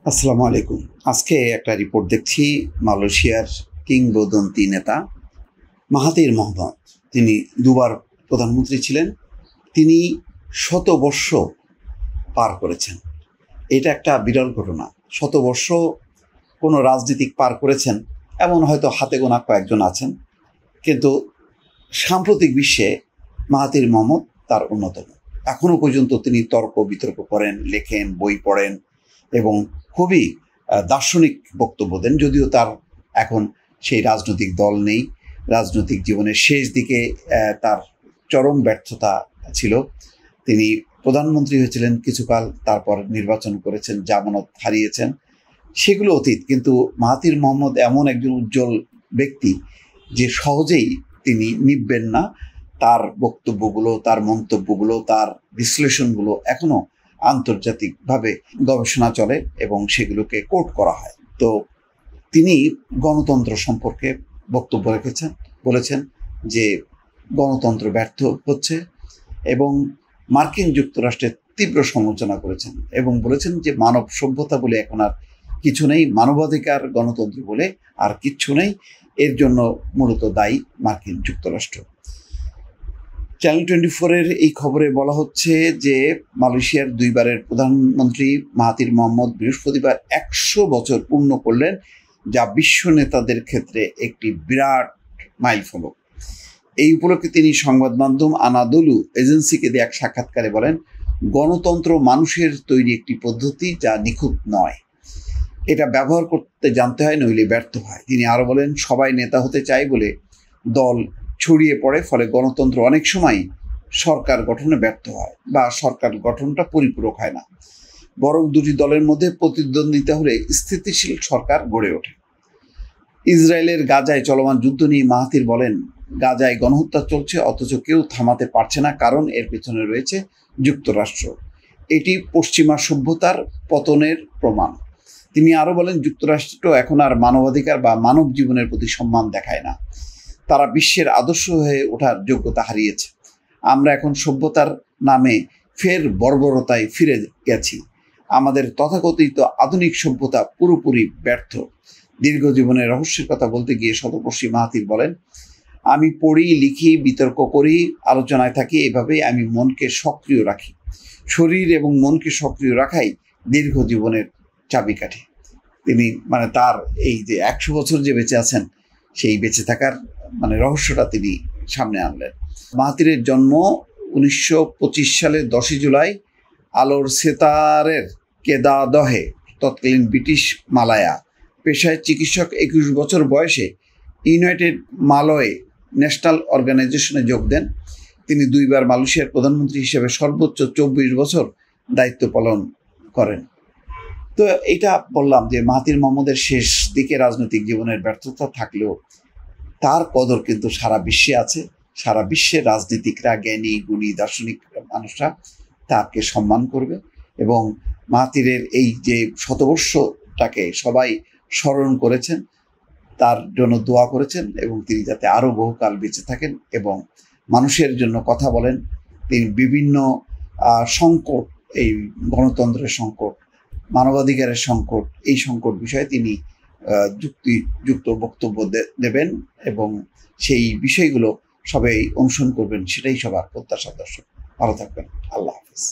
আসসালামু আলাইকুম। আজকে একটা রিপোর্ট দেখছি মালয়েশিয়ার কিংবদন্তি নেতা মাহাথির মোহাম্মদ। তিনি দুবার প্রধানমন্ত্রী ছিলেন। তিনি শতবর্ষ পার করেছেন। এটা একটা বিরল ঘটনা। শতবর্ষ কোনো রাজনীতিক পার করেছেন এমন হয়তো হাতে গোনা কয়েকজন আছেন, কিন্তু সাম্প্রতিক বিশ্বে মাহাথির মোহাম্মদ তার অন্যতম। এখনো পর্যন্ত তিনি তর্ক বিতর্ক করেন, লেখেন, বই পড়েন এবং খুবই দার্শনিক বক্তব্য দেন। যদিও তার এখন সেই রাজনৈতিক দল নেই, রাজনৈতিক জীবনের শেষ দিকে তার চরম ব্যর্থতা ছিল। তিনি প্রধানমন্ত্রী হয়েছিলেন কিছুকাল, তারপর নির্বাচন করেছেন, জামানত হারিয়েছেন, সেগুলো অতীত। কিন্তু মাহাথির মোহাম্মদ এমন একজন উজ্জ্বল ব্যক্তি যে সহজেই তিনি নিববেন না। তার বক্তব্যগুলো, তার মন্তব্যগুলো, তার বিশ্লেষণগুলো এখনও আন্তর্জাতিকভাবে গবেষণা চলে এবং সেগুলোকে কোট করা হয়। তো তিনি গণতন্ত্র সম্পর্কে বক্তব্য রেখেছেন, বলেছেন যে গণতন্ত্র ব্যর্থ হচ্ছে এবং মার্কিন যুক্তরাষ্ট্রের তীব্র সমালোচনা করেছেন এবং বলেছেন যে মানব সভ্যতা বলে এখন আর কিছু নেই, মানবাধিকার, গণতন্ত্র বলে আর কিচ্ছু নেই। এর জন্য মূলত দায়ী মার্কিন যুক্তরাষ্ট্র। চ্যানেল 24-এর এই খবরে বলা হচ্ছে যে মালয়েশিয়ার দুইবারের প্রধানমন্ত্রী মাহাথির মোহাম্মদ বৃহস্পতিবার 100 বছর পূর্ণ করলেন, যা বিশ্ব নেতাদের ক্ষেত্রে একটি বিরাট মাইলফলক। এই উপলক্ষে তিনি সংবাদ মাধ্যম আনাদোলু এজেন্সিকে দিয়ে এক সাক্ষাৎকারে বলেন, গণতন্ত্র মানুষের তৈরি একটি পদ্ধতি যা নিখুঁত নয়। এটা ব্যবহার করতে জানতে হয়, নইলে ব্যর্থ হয়। তিনি আরও বলেন, সবাই নেতা হতে চায় বলে দল ছড়িয়ে পড়ে, ফলে গণতন্ত্র অনেক সময় সরকার গঠনে ব্যর্থ হয় বা সরকার গঠনটা পরিপূরক হয় না, বরং দুটি দলের মধ্যে প্রতিদ্বন্দ্বিতা হলে স্থিতিশীল সরকার গড়ে ওঠে। ইসরায়েলের গাজায় চলমান যুদ্ধ নিয়ে মাহাথির বলেন, গাজায় গণহত্যা চলছে, অথচ কেউ থামাতে পারছে না, কারণ এর পেছনে রয়েছে যুক্তরাষ্ট্র। এটি পশ্চিমা সভ্যতার পতনের প্রমাণ। তিনি আরও বলেন, যুক্তরাষ্ট্র এখন আর মানবাধিকার বা মানব জীবনের প্রতি সম্মান দেখায় না। তারা বিশ্বের আদর্শ হয়ে ওঠার যোগ্যতা হারিয়েছে। আমরা এখন সভ্যতার নামে ফের বর্বরতায় ফিরে গেছি। আমাদের তথাকথিত আধুনিক সভ্যতা পুরোপুরি ব্যর্থ। দীর্ঘ জীবনের রহস্যের কথা বলতে গিয়ে শতবর্ষী মাহাথির বলেন, আমি পড়ি, লিখি, বিতর্ক করি, আলোচনায় থাকি, এভাবেই আমি মনকে সক্রিয় রাখি। শরীর এবং মনকে সক্রিয় রাখাই দীর্ঘ জীবনের চাবিকাঠি। তিনি তার এই যে 100 বছর যে বেঁচে আছেন, সেই বেঁচে থাকার রহস্যটা তিনি সামনে আনলেন। মাহাথিরের জন্ম 1925 সালের 10 জুলাই আলোর সেতারের কেদাদহে, তৎকালীন ব্রিটিশ মালায়া। পেশায় চিকিৎসক। 21 বছর বয়সে ইউনাইটেড মালয় ন্যাশনাল অর্গানাইজেশনে যোগ দেন। তিনি দুইবার মালয়েশিয়ার প্রধানমন্ত্রী হিসেবে সর্বোচ্চ 24 বছর দায়িত্ব পালন করেন। তো এটা বললাম যে মাহাথির মোহাম্মদের শেষ দিকে রাজনৈতিক জীবনের ব্যর্থতা থাকলেও তার কদর কিন্তু সারা বিশ্বে আছে। সারা বিশ্বের রাজনীতিকরা, জ্ঞানী, গুণী, দার্শনিক মানুষরা তাকে সম্মান করবে এবং মাহাথিরের এই যে শতবর্ষটাকে সবাই স্মরণ করেছেন, তার জন্য দোয়া করেছেন এবং তিনি যাতে আরও বহুকাল বেঁচে থাকেন এবং মানুষের জন্য কথা বলেন। তিনি বিভিন্ন সংকট, এই গণতন্ত্রের সংকট, মানবাধিকারের সংকট, এই সংকট বিষয়ে তিনি যুক্তিযুক্ত বক্তব্য দেবেন এবং সেই বিষয়গুলো সবাই অনুসরণ করবেন, সেটাই সবার প্রত্যাশা। দর্শক ভালো থাকবেন। আল্লাহ হাফেজ।